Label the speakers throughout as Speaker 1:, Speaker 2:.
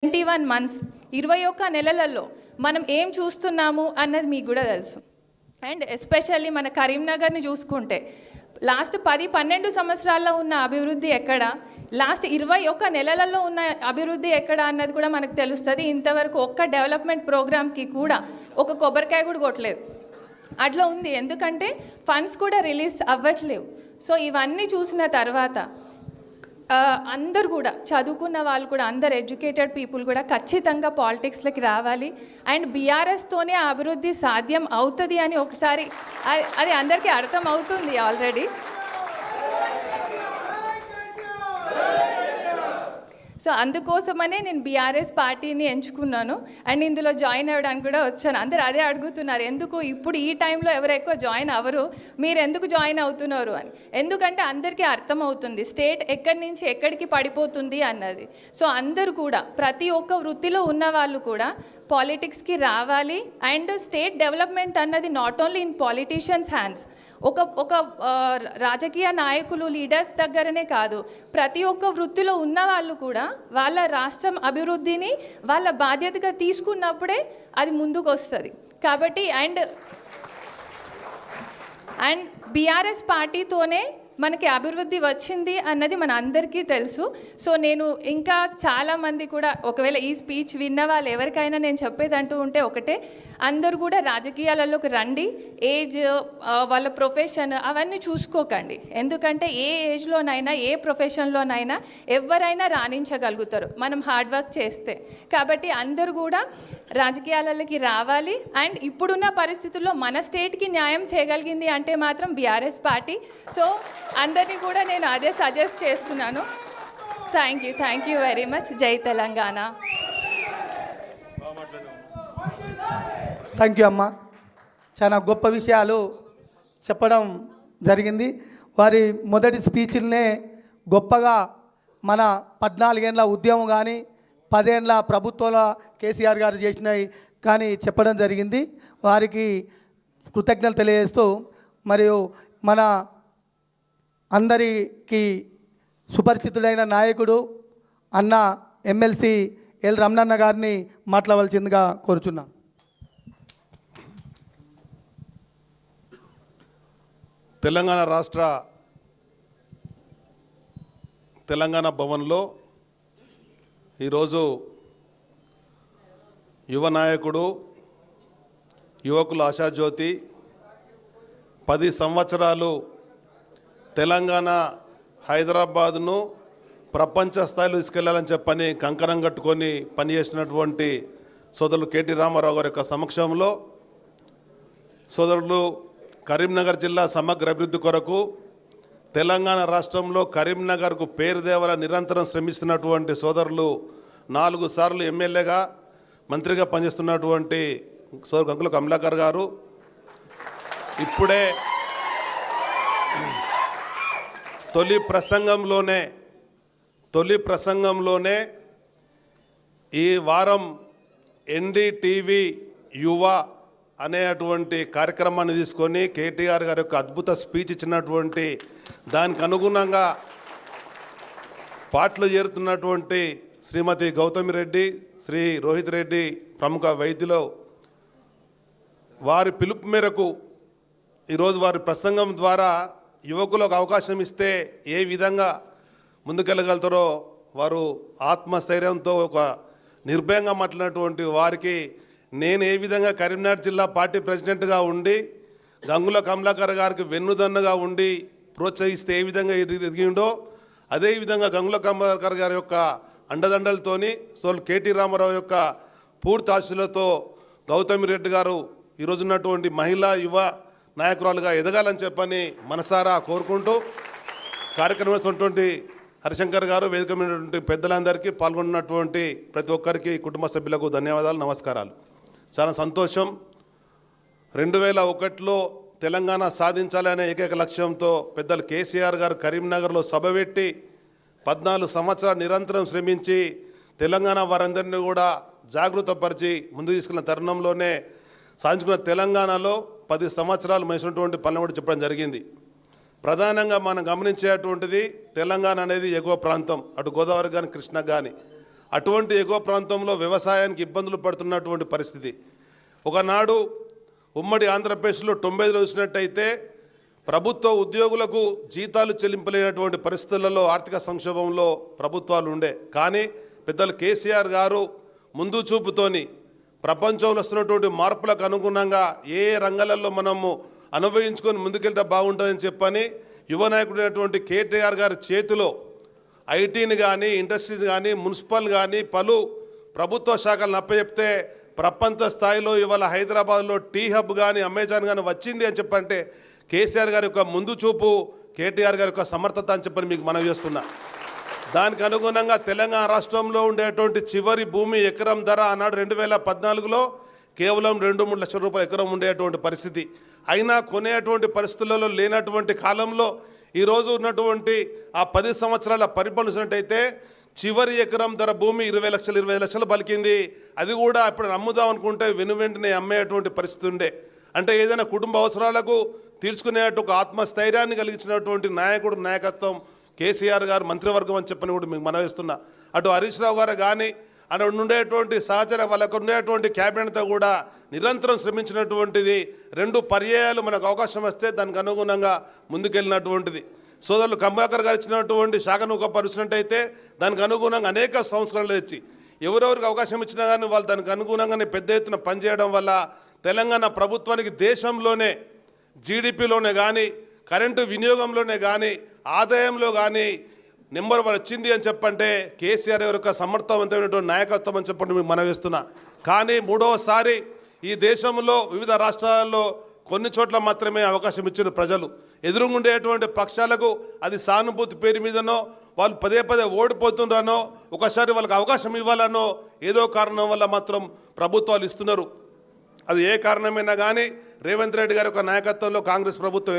Speaker 1: 21 months 21 నెలలలో మనం ఏం చూస్తున్నాము అన్నది మీకు కూడా తెలుసు. అండ్ ఎస్పెషల్లీ మన కరీంనగర్ని చూసుకుంటే లాస్ట్ 10-12 సంవత్సరాల్లో ఉన్న అభివృద్ధి ఎక్కడ, లాస్ట్ 21 నెలలలో ఉన్న అభివృద్ధి ఎక్కడ అన్నది కూడా మనకు తెలుస్తుంది. ఇంతవరకు ఒక్క డెవలప్మెంట్ ప్రోగ్రామ్కి కూడా ఒక కొబ్బరికాయ కూడా కొట్టలేదు. అట్లా ఉంది, ఎందుకంటే ఫండ్స్ కూడా రిలీజ్ అవ్వట్లేవు. సో ఇవన్నీ చూసిన తర్వాత అందరు కూడా చదువుకున్న వాళ్ళు కూడా, అందరు ఎడ్యుకేటెడ్ పీపుల్ కూడా ఖచ్చితంగా పాలిటిక్స్లోకి రావాలి. అండ్ బీఆర్ఎస్తోనే అభివృద్ధి సాధ్యం అవుతుంది అని ఒకసారి అది అందరికీ అర్థం అవుతుంది ఆల్రెడీ. సో అందుకోసమనే నేను బీఆర్ఎస్ పార్టీని ఎంచుకున్నాను అండ్ ఇందులో జాయిన్ అవ్వడానికి కూడా వచ్చాను. అందరు అదే అడుగుతున్నారు, ఎందుకు ఇప్పుడు ఈ టైంలో ఎవరు ఎక్కువ జాయిన్ అవ్వరు, మీరు ఎందుకు జాయిన్ అవుతున్నారు అని. ఎందుకంటే అందరికీ అర్థమవుతుంది స్టేట్ ఎక్కడి నుంచి ఎక్కడికి పడిపోతుంది అన్నది. సో అందరూ కూడా ప్రతి ఒక్క వృత్తిలో ఉన్న వాళ్ళు కూడా పాలిటిక్స్కి రావాలి. అండ్ స్టేట్ డెవలప్మెంట్ అన్నది not only in politicians hands, ఒక రాజకీయ నాయకులు లీడర్స్ దగ్గరనే కాదు, ప్రతి ఒక్క వృత్తిలో ఉన్న వాళ్ళు కూడా వాళ్ళ రాష్ట్రం అభివృద్ధిని వాళ్ళ బాధ్యతగా తీసుకున్నప్పుడే అది ముందుకు వస్తుంది. కాబట్టి అండ్ బీఆర్ఎస్ పార్టీతోనే మనకి అభివృద్ధి వచ్చింది అన్నది మన అందరికీ తెలుసు. సో నేను ఇంకా చాలామంది కూడా ఒకవేళ ఈ స్పీచ్ విన్న వాళ్ళు ఎవరికైనా నేను చెప్పేది అంటూ ఉంటే ఒకటే, అందరూ కూడా రాజకీయాలలోకి రండి. ఏజ్, వాళ్ళ ప్రొఫెషన్ అవన్నీ చూసుకోకండి, ఎందుకంటే ఏ ఏజ్లోనైనా ఏ ప్రొఫెషన్లోనైనా ఎవరైనా రాణించగలుగుతారు మనం హార్డ్ వర్క్ చేస్తే. కాబట్టి అందరూ కూడా రాజకీయాలలోకి రావాలి. అండ్ ఇప్పుడున్న పరిస్థితుల్లో మన స్టేట్కి న్యాయం చేయగలిగింది అంటే మాత్రం బీఆర్ఎస్ పార్టీ. సో అందరినీ కూడా నేను అదే సజెస్ట్ చేస్తున్నాను. Thank you very much. జై తెలంగాణ.
Speaker 2: థ్యాంక్ యూ అమ్మ, చాలా గొప్ప విషయాలు చెప్పడం జరిగింది. వారి మొదటి స్పీచ్లనే గొప్పగా మన 14 ఏళ్ళ ఉద్యమం కానీ 10 ఏళ్ళ ప్రభుత్వంలో కేసీఆర్ గారు చేసినవి కానీ చెప్పడం జరిగింది. వారికి కృతజ్ఞతలు తెలియజేస్తూ మరియు మన అందరికీ సుపరిచితుడైన నాయకుడు అన్న ఎమ్మెల్సీ ఎల్ రమణన్న గారిని మాట్లాడవలసిందిగా కోరుచున్నాను.
Speaker 3: తెలంగాణ రాష్ట్ర తెలంగాణ భవన్లో ఈరోజు యువ నాయకుడు, యువకుల ఆశాజ్యోతి, 10 సంవత్సరాలు తెలంగాణ హైదరాబాదును ప్రపంచ స్థాయిలో తీసుకెళ్లాలని చెప్పని కంకణం కట్టుకొని పనిచేసినటువంటి సోదరులు కేటీ రామారావు గారి యొక్క సమక్షంలో సోదరులు కరీంనగర్ జిల్లా సమగ్ర అభివృద్ధి కొరకు తెలంగాణ రాష్ట్రంలో కరీంనగర్కు పేరు దేవాల నిరంతరం శ్రమిస్తున్నటువంటి సోదరులు, 4 సార్లు ఎమ్మెల్యేగా మంత్రిగా పనిచేస్తున్నటువంటి సోదరు గంగుల కమలాకర్ గారు, ఇప్పుడే తొలి ప్రసంగంలోనే ఈ వారం ఎన్డీటీవీ యువ అనేటువంటి కార్యక్రమాన్ని తీసుకొని కేటీఆర్ గారి యొక్క అద్భుత స్పీచ్ ఇచ్చినటువంటి దానికి అనుగుణంగా పాటలు చేరుతున్నటువంటి శ్రీమతి గౌతమి రెడ్డి, శ్రీ రోహిత్ రెడ్డి, ప్రముఖ వైద్యులు, వారి పిలుపు మేరకు ఈరోజు వారి ప్రసంగం ద్వారా యువకులకు అవకాశం ఇస్తే ఏ విధంగా ముందుకెళ్ళగలుగుతారో వారు ఆత్మస్థైర్యంతో ఒక నిర్భయంగా మాట్లాడినటువంటి వారికి నేను ఏ విధంగా కరీంనగర్ జిల్లా పార్టీ ప్రెసిడెంట్గా ఉండి గంగుల కమలాకర్ గారికి వెన్నుదన్నుగా ఉండి ప్రోత్సహిస్తే ఏ విధంగా ఎదిగిండో అదేవిధంగా గంగుల కమలాకర్ గారి యొక్క అండదండలతోని సోల్ కేటీ రామారావు యొక్క పూర్తి ఆశలతో గౌతమి రెడ్డి గారు ఈరోజు ఉన్నటువంటి మహిళా యువ నాయకురాలుగా ఎదగాలని చెప్పని మనసారా కోరుకుంటూ కార్యక్రమిస్తున్నటువంటి హరిశంకర్ గారు, వేదిక మీద పెద్దలందరికీ, పాల్గొన్నటువంటి ప్రతి ఒక్కరికి, కుటుంబ సభ్యులకు ధన్యవాదాలు, నమస్కారాలు. చాలా సంతోషం. 2001లో తెలంగాణ సాధించాలనే ఏకైక లక్ష్యంతో పెద్దలు కేసీఆర్ గారు కరీంనగర్లో సభ పెట్టి 14 సంవత్సరాలు నిరంతరం శ్రమించి తెలంగాణ వారందరినీ కూడా జాగృతపరిచి ముందుకు తీసుకున్న తరుణంలోనే సాధించుకున్న తెలంగాణలో 10 సంవత్సరాలు మనిషినటువంటి పనులు కూడా చెప్పడం జరిగింది. ప్రధానంగా మనం గమనించేటువంటిది తెలంగాణ అనేది ఎగువ ప్రాంతం, అటు గోదావరి కానీ కృష్ణ కానీ, అటువంటి ఎగువ ప్రాంతంలో వ్యవసాయానికి ఇబ్బందులు పడుతున్నటువంటి పరిస్థితి. ఒకనాడు ఉమ్మడి ఆంధ్రప్రదేశ్లో 90లో చూసినట్టయితే ప్రభుత్వ ఉద్యోగులకు జీతాలు చెల్లింపలేనటువంటి పరిస్థితులలో ఆర్థిక సంక్షోభంలో ప్రభుత్వాలు ఉండే. కానీ పెద్దలు కేసీఆర్ గారు ముందు చూపుతోని ప్రపంచంలో వస్తున్నటువంటి మార్పులకు అనుగుణంగా ఏ రంగాలలో మనము అనుభవించుకొని ముందుకెళ్తే బాగుంటుందని చెప్పని యువ నాయకుడైనటువంటి కేటీఆర్ గారి చేతిలో ఐటీని కానీ ఇండస్ట్రీని కానీ మున్సిపల్ కానీ పలు ప్రభుత్వ శాఖలను అప్పచెప్తే ప్రపంచ స్థాయిలో ఇవాళ హైదరాబాద్లో టీ హబ్ కానీ అమెజాన్ కానీ వచ్చింది అని చెప్పంటే కేసీఆర్ గారి యొక్క ముందు చూపు, కేటీఆర్ గారి యొక్క సమర్థత అని చెప్పని మీకు మనవి చేస్తున్నా. దానికి అనుగుణంగా తెలంగాణ రాష్ట్రంలో ఉండేటువంటి చివరి భూమి ఎకరం ధర ఆనాడు 2014లో కేవలం 2-3 లక్షల రూపాయలు ఎకరం ఉండేటువంటి పరిస్థితి. అయినా కొనేటువంటి పరిస్థితులలో లేనటువంటి కాలంలో ఈరోజు ఉన్నటువంటి ఆ 10 సంవత్సరాల పరిపాలించినట్టయితే చివరి ఎకరం ధర భూమి 20 లక్షలు పలికింది. అది కూడా ఇప్పుడు అమ్ముదాం అనుకుంటే వెనువెంటనే అమ్మేటువంటి పరిస్థితి ఉండే. అంటే ఏదైనా కుటుంబ అవసరాలకు తీర్చుకునేట్టు ఒక ఆత్మస్థైర్యాన్ని కలిగించినటువంటి నాయకత్వం కేసీఆర్ గారు, మంత్రివర్గం అని చెప్పని కూడా మీకు మనవిస్తున్నా. అటు హరీష్ రావు గారు కానీ అక్కడ ఉండేటువంటి సహచర వాళ్ళకు ఉండేటువంటి క్యాబినెట్తో కూడా నిరంతరం శ్రమించినటువంటిది. 2 పర్యాయాలు మనకు అవకాశం వస్తే దానికి అనుగుణంగా ముందుకెళ్ళినటువంటిది. సోదరులు కంబాకర్ గారు ఇచ్చినటువంటి శాఖను పరిచినట్టయితే దానికి అనుగుణంగా అనేక సంస్కరణలు తెచ్చి ఎవరెవరికి అవకాశం ఇచ్చినా కానీ వాళ్ళు దానికి అనుగుణంగానే పెద్ద ఎత్తున పనిచేయడం వల్ల తెలంగాణ ప్రభుత్వానికి దేశంలోనే జీడిపిలోనే కానీ కరెంటు వినియోగంలోనే కానీ ఆదాయంలో కానీ నెంబర్ 1 వచ్చింది అని చెప్పంటే కేసీఆర్ యొక్క సమర్థవంతమైనటువంటి నాయకత్వం అని చెప్పండి మీకు మనవిస్తున్నా. కానీ 3వసారి ఈ దేశంలో వివిధ రాష్ట్రాల్లో కొన్ని చోట్ల మాత్రమే అవకాశం ఇచ్చిన ప్రజలు. ఎదురుగుండేటువంటి పక్షాలకు అది సానుభూతి పేరు మీదనో వాళ్ళు పదే ఓడిపోతుండ్రనో ఒకసారి వాళ్ళకి అవకాశం ఇవ్వాలనో ఏదో కారణం వల్ల మాత్రం ప్రభుత్వాలు ఇస్తున్నారు. అది ఏ కారణమైనా కానీ రేవంత్ రెడ్డి గారి యొక్క నాయకత్వంలో కాంగ్రెస్ ప్రభుత్వం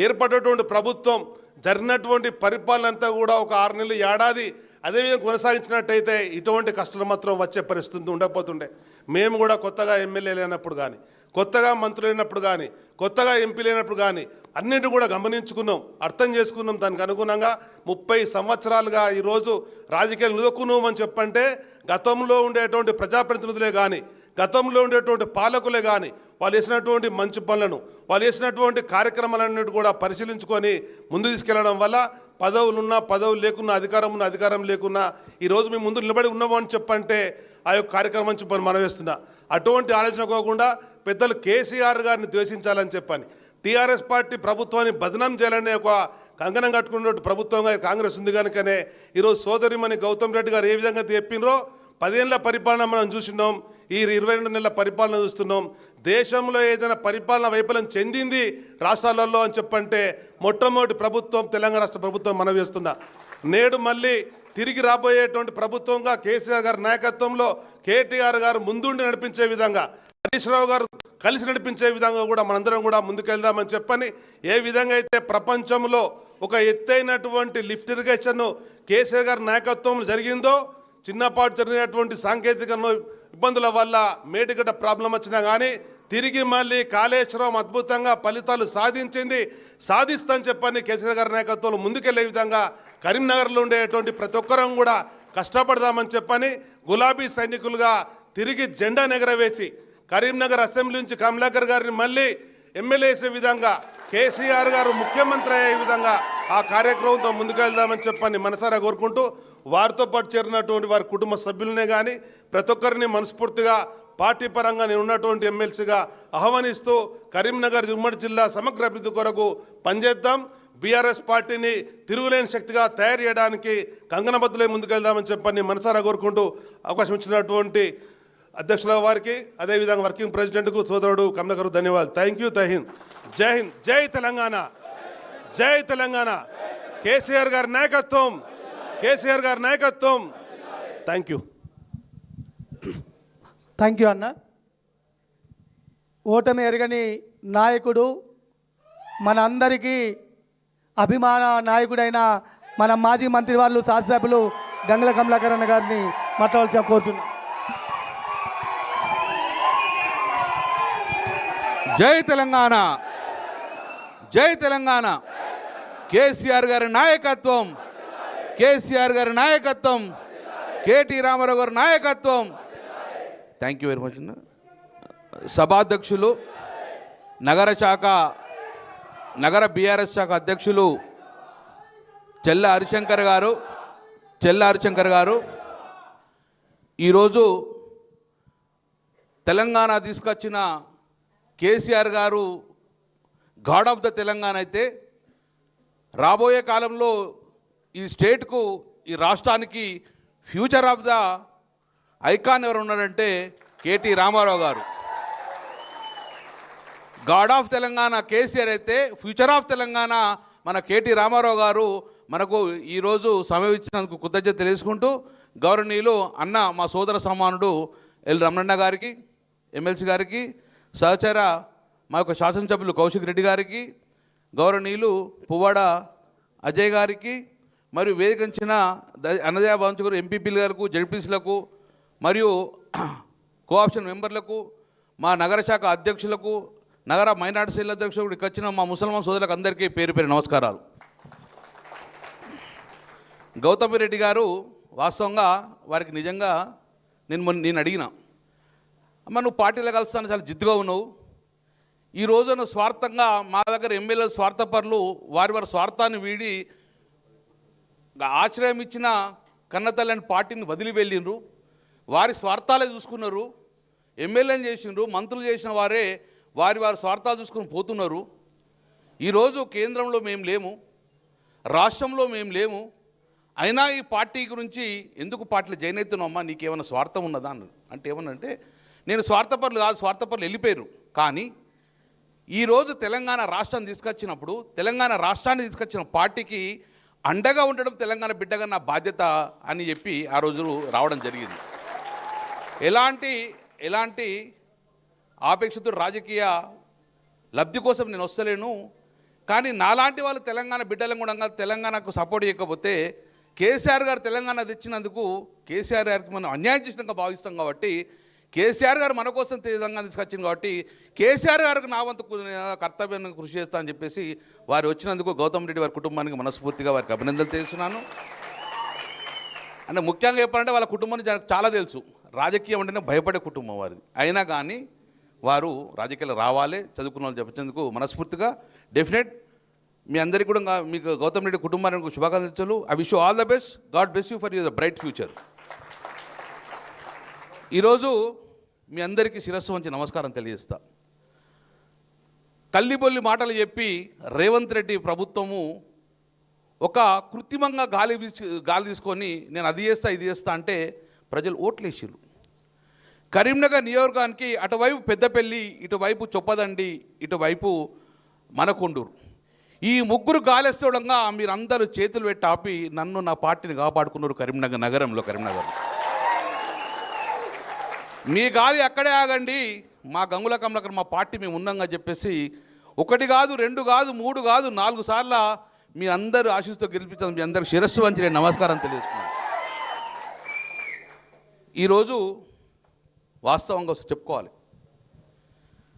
Speaker 3: ఏర్పడేటువంటి ప్రభుత్వం జరిగినటువంటి పరిపాలన అంతా కూడా ఒక 6 నెలలు ఏడాది అదేవిధంగా కొనసాగించినట్టయితే ఇటువంటి కష్టాలు మాత్రం వచ్చే పరిస్థితి ఉండకపోతుండే. మేము కూడా కొత్తగా ఎమ్మెల్యే లేనప్పుడు కానీ, కొత్తగా మంత్రులు లేనప్పుడు కానీ, కొత్తగా ఎంపీ లేనప్పుడు కానీ అన్నింటినీ కూడా గమనించుకున్నాం, అర్థం చేసుకున్నాం. దానికి అనుగుణంగా 30 సంవత్సరాలుగా ఈరోజు రాజకీయాలు నిలుకున్నామని చెప్పంటే గతంలో ఉండేటువంటి ప్రజాప్రతినిధులే కానీ, గతంలో ఉండేటువంటి పాలకులే కానీ వాళ్ళు చేసినటువంటి మంచి పనులను, వాళ్ళు చేసినటువంటి కార్యక్రమాలన్నిటి కూడా పరిశీలించుకొని ముందు తీసుకెళ్లడం వల్ల పదవులున్నా పదవులు లేకున్నా, అధికారం లేకున్నా ఈరోజు మేము ముందు నిలబడి ఉన్నాము అని చెప్పంటే ఆ యొక్క కార్యక్రమం చెప్పని మనవేస్తున్నా. అటువంటి ఆలోచన కాకుండా పెద్దలు కేసీఆర్ గారిని ద్వేషించాలని చెప్పని టీఆర్ఎస్ పార్టీ ప్రభుత్వాన్ని బదనాం చేయాలనే ఒక కంకణం కట్టుకున్నటువంటి ప్రభుత్వంగా కాంగ్రెస్ ఉంది కనుకనే ఈరోజు సోదరిమణి గౌతమ్ రెడ్డి గారు ఏ విధంగా చెప్పినరో 10 ఏళ్ల పరిపాలన మనం చూసినాం, ఈ 22 నెలల పరిపాలన చూస్తున్నాం. దేశంలో ఏదైనా పరిపాలన వైఫల్యం చెందింది రాష్ట్రాలలో అని చెప్పంటే మొట్టమొదటి ప్రభుత్వం తెలంగాణ రాష్ట్ర ప్రభుత్వం మనవి చేస్తున్నా. నేడు మళ్ళీ తిరిగి రాబోయేటువంటి ప్రభుత్వంగా కేసీఆర్ గారి నాయకత్వంలో కేటీఆర్ గారు ముందుండి నడిపించే విధంగా, హరీష్ రావు గారు కలిసి నడిపించే విధంగా కూడా మనందరం కూడా ముందుకెళ్దామని చెప్పని ఏ విధంగా అయితే ప్రపంచంలో ఒక ఎత్తైనటువంటి లిఫ్ట్ ఇరిగేషన్ కేసీఆర్ గారి నాయకత్వంలో జరిగిందో, చిన్నపాటు జరిగినటువంటి సాంకేతిక ఇబ్బందుల వల్ల మేడిగడ్డ ప్రాబ్లం వచ్చినా కానీ తిరిగి మళ్ళీ కాళేశ్వరం అద్భుతంగా ఫలితాలు సాధిస్తాని చెప్పని కేసీఆర్ గారి నాయకత్వంలో ముందుకెళ్లే విధంగా కరీంనగర్లో ఉండేటువంటి ప్రతి ఒక్కరం కూడా కష్టపడదామని చెప్పని గులాబీ సైనికులుగా తిరిగి జెండా ఎగరవేసి కరీంనగర్ అసెంబ్లీ నుంచి కమలాకర్ గారిని మళ్ళీ ఎమ్మెల్యే వేసే విధంగా కేసీఆర్ గారు ముఖ్యమంత్రి అయ్యే విధంగా ఆ కార్యక్రమంతో ముందుకెళ్దామని చెప్పని మనసారా కోరుకుంటూ వారితో పాటు చేరినటువంటి వారి కుటుంబ సభ్యులనే కానీ ప్రతి ఒక్కరిని మనస్ఫూర్తిగా పార్టీ పరంగా నేను ఉన్నటువంటి ఎమ్మెల్సీగా ఆహ్వానిస్తూ కరీంనగర్ ఉమ్మడి జిల్లా సమగ్ర అభివృద్ధి కొరకు పనిచేద్దాం. బీఆర్ఎస్ పార్టీని తిరుగులేని శక్తిగా తయారు చేయడానికి కంకణబద్దులై ముందుకెళ్దామని చెప్పని మనసారా కోరుకుంటూ అవకాశం ఇచ్చినటువంటి అధ్యక్షుల వారికి అదేవిధంగా వర్కింగ్ ప్రెసిడెంట్కు సోదరుడు కమలాకర్ ధన్యవాదాలు. Thank you. జై హింద్. జై తెలంగాణ. జై తెలంగాణ. కేసీఆర్ గారి నాయకత్వం. Thank you.
Speaker 2: థ్యాంక్ యూ అన్న. ఓటమి ఎరగని నాయకుడు, మన అందరికీ అభిమాన నాయకుడైన మన మాజీ మంత్రి వాళ్ళు శాసనసభ్యులు గంగుల కమలాకర్ అన్న గారిని మాట్లాడాల్సిన కోరుతున్నాం.
Speaker 4: జై తెలంగాణ. జై తెలంగాణ. కేసీఆర్ గారి నాయకత్వం. కేటీ రామారావు గారి నాయకత్వం. Thank you very much. సభాధ్యక్షులు, నగర బీఆర్ఎస్ శాఖ అధ్యక్షులు చెల్ల హరిశంకర్ గారు ఈరోజు తెలంగాణ తీసుకొచ్చిన కేసీఆర్ గారు గాడ్ ఆఫ్ ద తెలంగాణ అయితే, రాబోయే కాలంలో ఈ స్టేట్కు, ఈ రాష్ట్రానికి ఫ్యూచర్ ఆఫ్ ద ఐకాన్ ఎవరు ఉన్నారంటే కేటీ రామారావు గారు. గాడ్ ఆఫ్ తెలంగాణ కేసీఆర్ అయితే, ఫ్యూచర్ ఆఫ్ తెలంగాణ మన కేటీ రామారావు గారు. మనకు ఈరోజు సమయం ఇచ్చినందుకు కృతజ్ఞత తెలుసుకుంటూ, గౌరవనీయులు అన్న మా సోదర సమానుడు ఎల్ రమణన్న గారికి, ఎమ్మెల్సీ గారికి, సహచర మా యొక్క శాసనసభ్యులు కౌశిక్ రెడ్డి గారికి, గౌరవనీయులు పువ్వాడ అజయ్ గారికి, మరియు వేదికంచిన అన్నదయ భావించుకున్న ఎంపీపీలు గారికి, జడ్పీసీలకు, మరియు కోఆప్షన్ మెంబర్లకు, మా నగర శాఖ అధ్యక్షులకు, నగర మైనార్టీ సెల్ అధ్యక్షులకు, ఇక్కడికి వచ్చిన మా ముసల్మాన్ సోదరులకు అందరికీ పేరు పేరు నమస్కారాలు. గౌతమ్ రెడ్డి గారు వాస్తవంగా వారికి నిజంగా నేను అడిగిన, అమ్మ నువ్వు పార్టీలో కలుస్తాను చాలా జిద్దుగా ఉన్నావు, ఈ రోజున స్వార్థంగా మా దగ్గర ఎమ్మెల్యేలు స్వార్థపరులు వారి స్వార్థాన్ని వీడి ఆశ్రయం ఇచ్చిన కన్నతల్లని పార్టీని వదిలి వెళ్ళిండ్రు, వారి స్వార్థాలే చూసుకున్నారు, ఎమ్మెల్యేని చేసిండ్రు, మంత్రులు చేసిన వారే వారి స్వార్థాలు చూసుకుని పోతున్నారు. ఈరోజు కేంద్రంలో మేము లేము, రాష్ట్రంలో మేము లేము, అయినా ఈ పార్టీ గురించి ఎందుకు పార్టీలో జాయిన్ అవుతున్నామమ్మా, నీకేమైనా స్వార్థం ఉన్నదా అంటే ఏమన్నంటే, నేను స్వార్థపరులు కాదు, స్వార్థపరులు వెళ్ళిపోయారు. కానీ ఈరోజు తెలంగాణ రాష్ట్రాన్ని తీసుకొచ్చిన పార్టీకి అండగా ఉండడం తెలంగాణ బిడ్డగా నా బాధ్యత అని చెప్పి ఆ రోజు రావడం జరిగింది. ఎలాంటి ఆపేక్షతో రాజకీయ లబ్ధి కోసం నేను వస్తలేను. కానీ నాలాంటి వాళ్ళు తెలంగాణ బిడ్డలను కూడా తెలంగాణకు సపోర్ట్ చేయకపోతే, కేసీఆర్ గారు తెలంగాణ తెచ్చినందుకు కేసీఆర్ గారికి మనం అన్యాయం చేసినాక భావిస్తాం. కాబట్టి కేసీఆర్ గారు మన కోసం తెలంగాణ తీసుకొచ్చింది కాబట్టి కేసీఆర్ గారికి నా వంతు కర్తవ్యాన్ని కృషి చేస్తా అని చెప్పేసి వారు వచ్చినందుకు గౌతమ్ రెడ్డి వారి కుటుంబానికి మనస్ఫూర్తిగా వారికి అభినందనలు తెలుస్తున్నాను. అంటే ముఖ్యంగా చెప్పాలంటే వాళ్ళ కుటుంబానికి చాలా తెలుసు, రాజకీయం అంటేనే భయపడే కుటుంబం వారిది. అయినా కానీ వారు రాజకీయాలు రావాలి, చదువుకున్న వాళ్ళు చెప్పించేందుకు మనస్ఫూర్తిగా డెఫినెట్ మీ అందరికీ కూడా మీకు గౌతమ్ రెడ్డి కుటుంబానికి శుభాకాంక్షలు. I wish you all the best. God bless you for your bright future. ఈరోజు మీ అందరికీ శిరస్సు వంచి నమస్కారం తెలియజేస్తా. కల్లిబొల్లి మాటలు చెప్పి రేవంత్ రెడ్డి ప్రభుత్వము ఒక కృత్రిమంగా గాలి తీసుకొని నేను అది చేస్తా ఇది చేస్తా అంటే ప్రజలు ఓట్లేసిరు. కరీంనగర్ నియోజకవర్గానికి అటువైపు పెద్దపల్లి, ఇటువైపు చొప్పదండి, ఇటువైపు మనకొండూరు, ఈ ముగ్గురు గాలేస్తుండగా మీరందరూ చేతులు పెట్టి ఆపి నన్ను నా పార్టీని కాపాడుకున్నారు. కరీంనగర్ మీ గాలి అక్కడే ఆగండి, మా గంగుల కమలాకర్ మా పార్టీ మేము ఉన్నాగా చెప్పేసి 1 కాదు 2 కాదు 3 కాదు 4 సార్లు మీ అందరూ ఆశీస్సుతో గెలిపించాను. మీ అందరికి శిరస్సు వంచి నేను నమస్కారం తెలియజేస్తున్నాను. ఈరోజు వాస్తవంగా చెప్పుకోవాలి,